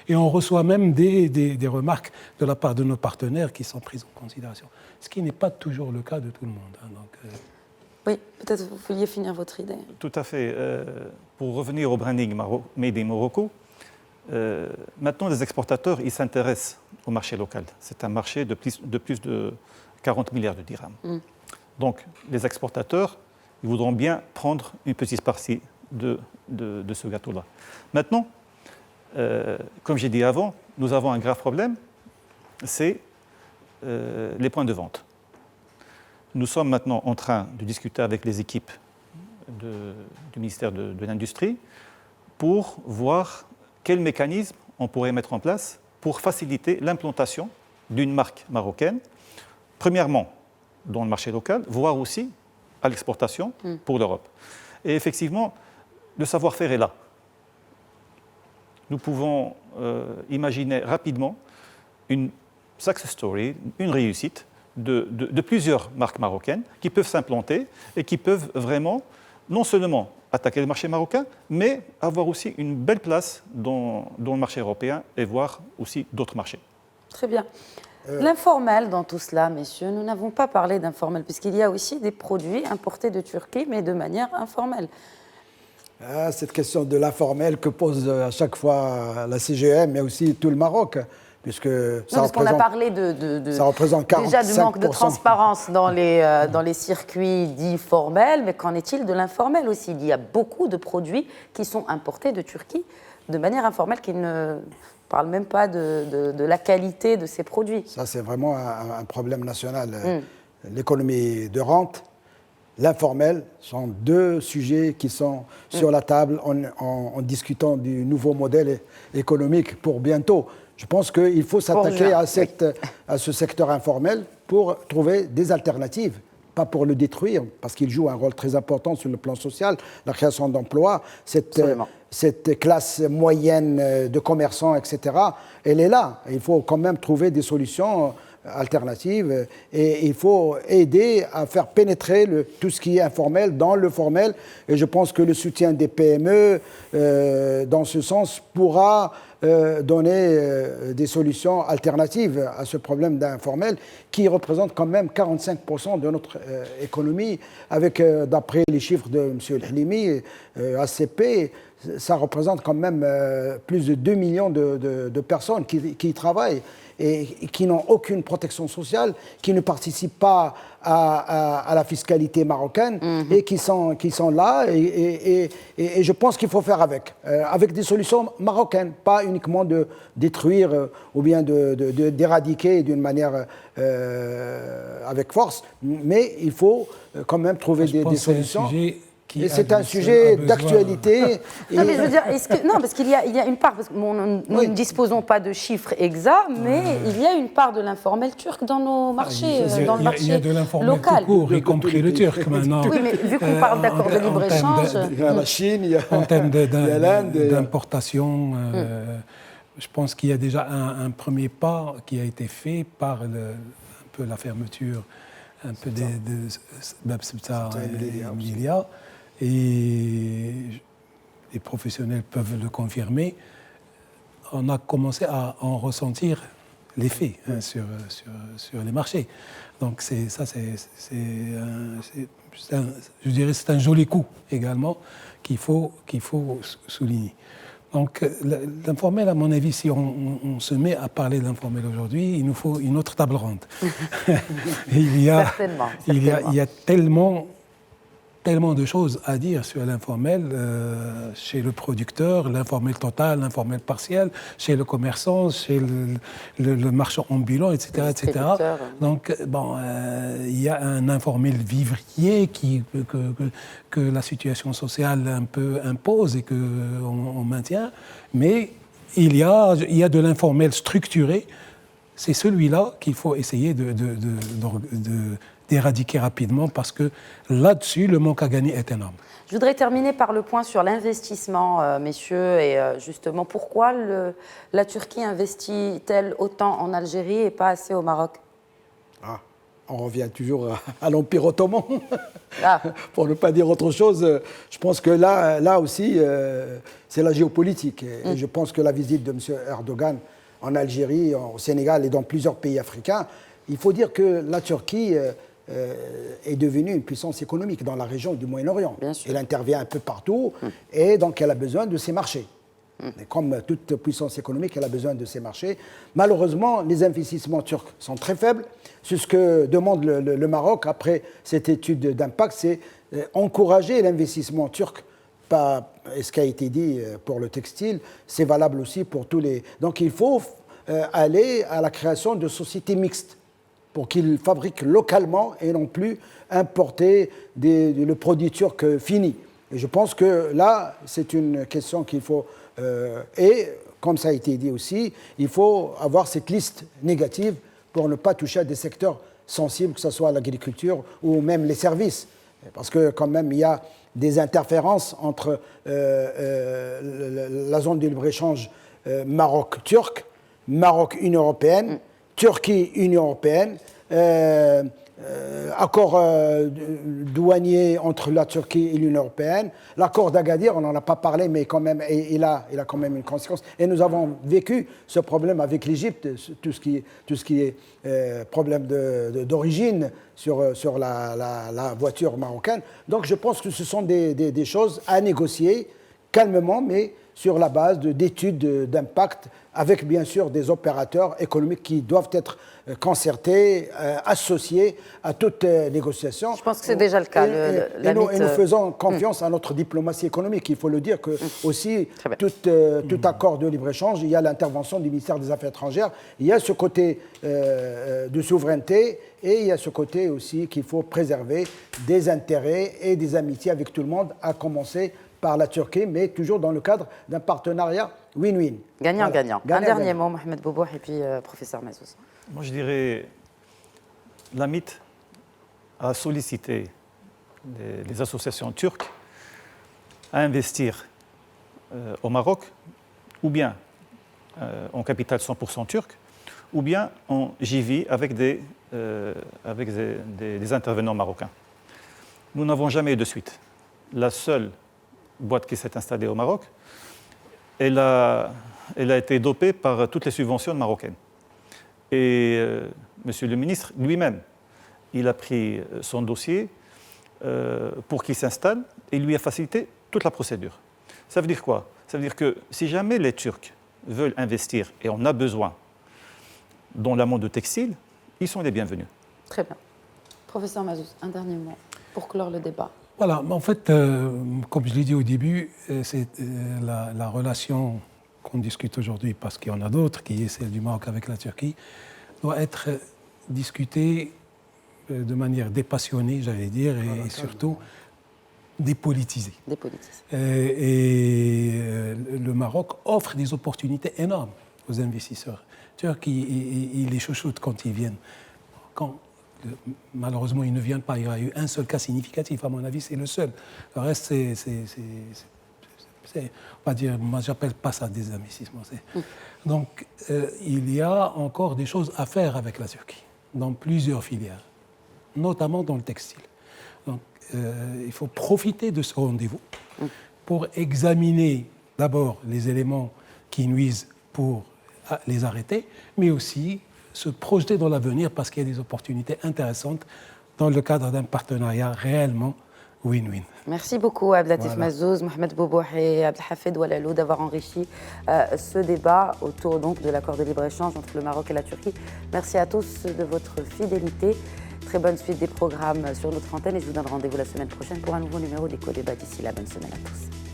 et on reçoit même des remarques de la part de nos partenaires qui sont prises en considération, ce qui n'est pas toujours le cas de tout le monde. Hein, donc, Oui, peut-être vous vouliez finir votre idée. Tout à fait. Pour revenir au branding Made in Morocco, maintenant les exportateurs ils s'intéressent au marché local. C'est un marché de plus de 40 milliards de dirhams. Donc les exportateurs ils voudront bien prendre une petite partie de ce gâteau-là. Maintenant, comme j'ai dit avant, nous avons un grave problème, c'est les points de vente. Nous sommes maintenant en train de discuter avec les équipes du ministère de l'Industrie pour voir quel mécanisme on pourrait mettre en place pour faciliter l'implantation d'une marque marocaine, premièrement dans le marché local, voire aussi à l'exportation pour l'Europe. Et effectivement, le savoir-faire est là. Nous pouvons imaginer rapidement une success story, une réussite de plusieurs marques marocaines qui peuvent s'implanter et qui peuvent vraiment non seulement attaquer le marché marocain, mais avoir aussi une belle place dans le marché européen et voir aussi d'autres marchés. Très bien. L'informel dans tout cela, messieurs, nous n'avons pas parlé d'informel, puisqu'il y a aussi des produits importés de Turquie, mais de manière informelle. Cette question de l'informel que pose à chaque fois la CGM, mais aussi tout le Maroc, puisque parce qu'on a parlé ça représente 45%. Déjà du manque de transparence dans les circuits dits formels, mais qu'en est-il de l'informel aussi? Il y a beaucoup de produits qui sont importés de Turquie de manière informelle, qui ne parlent même pas de la qualité de ces produits. Ça, c'est vraiment un problème national. L'économie de rente l'informel sont deux sujets qui sont sur la table en discutant du nouveau modèle économique pour bientôt. Je pense qu'il faut s'attaquer à ce secteur informel pour trouver des alternatives, pas pour le détruire, parce qu'il joue un rôle très important sur le plan social, la création d'emplois, cette classe moyenne de commerçants, etc., elle est là. Il faut quand même trouver des solutions alternatives et il faut aider à faire pénétrer tout ce qui est informel dans le formel. Et je pense que le soutien des PME, dans ce sens, pourra donner des solutions alternatives à ce problème d'informel qui représente quand même 45% de notre économie. Avec, d'après les chiffres de M. El-Halimi, ACP, ça représente quand même plus de 2 millions de personnes qui y travaillent et qui n'ont aucune protection sociale, qui ne participent pas à la fiscalité marocaine et qui sont là. Et je pense qu'il faut faire avec des solutions marocaines, pas uniquement de détruire ou bien d'éradiquer d'une manière avec force, mais il faut quand même trouver des solutions. Et c'est un sujet d'actualité. Non, mais je veux dire, parce qu'il y a une part, parce que nous ne disposons pas de chiffres exacts, mais il y a une part de l'informel turc dans nos marchés, dans le marché local. Il y a de l'informel tout court, y compris le turc maintenant. Oui, mais vu qu'on parle d'accord de libre-échange... Il y a la Chine, il y a en termes l'Inde. D'importation, je pense qu'il y a déjà un premier pas qui a été fait par un peu la fermeture un peu de Bab Sibta et Milia. Et les professionnels peuvent le confirmer, on a commencé à en ressentir l'effet sur les marchés. Donc je dirais c'est un joli coup également qu'il faut souligner. Donc l'informel, à mon avis, si on se met à parler de l'informel aujourd'hui, il nous faut une autre table ronde. Il y a tellement de choses à dire sur l'informel, chez le producteur, l'informel total, l'informel partiel, chez le commerçant, chez le marchand ambulant, etc. etc. Donc, il y a un informel vivrier que la situation sociale un peu impose et qu'on maintient, mais il y a de l'informel structuré. C'est celui-là qu'il faut essayer d'éradiquer rapidement parce que là-dessus, le manque à gagner est énorme. Je voudrais terminer par le point sur l'investissement, messieurs, et justement, pourquoi la Turquie investit-elle autant en Algérie et pas assez au Maroc ? On revient toujours à l'Empire ottoman, pour ne pas dire autre chose. Je pense que là aussi, c'est la géopolitique. Et je pense que la visite de M. Erdogan en Algérie, au Sénégal et dans plusieurs pays africains, il faut dire que la Turquie est devenue une puissance économique dans la région du Moyen-Orient. Elle intervient un peu partout et donc elle a besoin de ces marchés. Et comme toute puissance économique, elle a besoin de ces marchés. Malheureusement, les investissements turcs sont très faibles. C'est ce que demande le Maroc après cette étude d'impact, c'est encourager l'investissement turc. Et ce qui a été dit pour le textile, c'est valable aussi pour tous les... Donc il faut aller à la création de sociétés mixtes pour qu'ils fabriquent localement et non plus importer le produit turc fini. Et je pense que là, c'est une question qu'il faut... et comme ça a été dit aussi, il faut avoir cette liste négative pour ne pas toucher à des secteurs sensibles, que ce soit l'agriculture ou même les services. Parce que quand même, il y a des interférences entre la zone de libre-échange Maroc-Turc, Maroc-Union européenne, Turquie-Union européenne, accord douanier entre la Turquie et l'Union européenne, l'accord d'Agadir, on n'en a pas parlé, mais quand même, il a quand même une conséquence. Et nous avons vécu ce problème avec l'Égypte, tout ce qui est problème d'origine sur la voiture marocaine. Donc je pense que ce sont des choses à négocier calmement, mais sur la base d'études d'impact avec bien sûr des opérateurs économiques qui doivent être concertés, associés à toute négociation. Je pense que c'est déjà le cas. Et nous faisons confiance à notre diplomatie économique. Il faut le dire que aussi, tout accord de libre-échange, il y a l'intervention du ministère des Affaires étrangères, il y a ce côté de souveraineté et il y a ce côté aussi qu'il faut préserver des intérêts et des amitiés avec tout le monde, à commencer par la Turquie, mais toujours dans le cadre d'un partenariat win-win. Gagnant-gagnant. Un dernier mot, Mohamed Boubouk, et puis professeur Mazzouz. Moi, je dirais, la MIT a sollicité les associations turques à investir au Maroc, ou bien en capital 100% turc, ou bien en JV avec des intervenants marocains. Nous n'avons jamais eu de suite. La seule boîte qui s'est installée au Maroc, elle a été dopée par toutes les subventions marocaines. Et Monsieur le ministre lui-même, il a pris son dossier pour qu'il s'installe et il lui a facilité toute la procédure. Ça veut dire quoi? Ça veut dire que si jamais les Turcs veulent investir, et on a besoin, dans le monde textile, ils sont les bienvenus. Très bien. Professeur Mazzouz, un dernier mot pour clore le débat. Voilà, en fait, comme je l'ai dit au début, c'est la relation qu'on discute aujourd'hui, parce qu'il y en a d'autres, qui est celle du Maroc avec la Turquie, doit être discutée de manière dépassionnée, j'allais dire, et surtout dépolitisée. Et le Maroc offre des opportunités énormes aux investisseurs turcs. Ils les chouchoutent quand ils viennent. Malheureusement, ils ne viennent pas. Il y a eu un seul cas significatif, à mon avis, c'est le seul. Le reste, on va dire, moi, j'appelle pas ça des investissements. Donc, il y a encore des choses à faire avec la Turquie, dans plusieurs filières, notamment dans le textile. Donc, il faut profiter de ce rendez-vous pour examiner d'abord les éléments qui nuisent pour les arrêter, mais aussi se projeter dans l'avenir parce qu'il y a des opportunités intéressantes dans le cadre d'un partenariat réellement win-win. Merci beaucoup Abdelatif Mazzouz, Mohamed Boubouk et Abdelhafed Oualalou d'avoir enrichi ce débat autour donc de l'accord de libre-échange entre le Maroc et la Turquie. Merci à tous de votre fidélité. Très bonne suite des programmes sur notre antenne et je vous donne rendez-vous la semaine prochaine pour un nouveau numéro d'Éco Débat. D'ici là, bonne semaine à tous.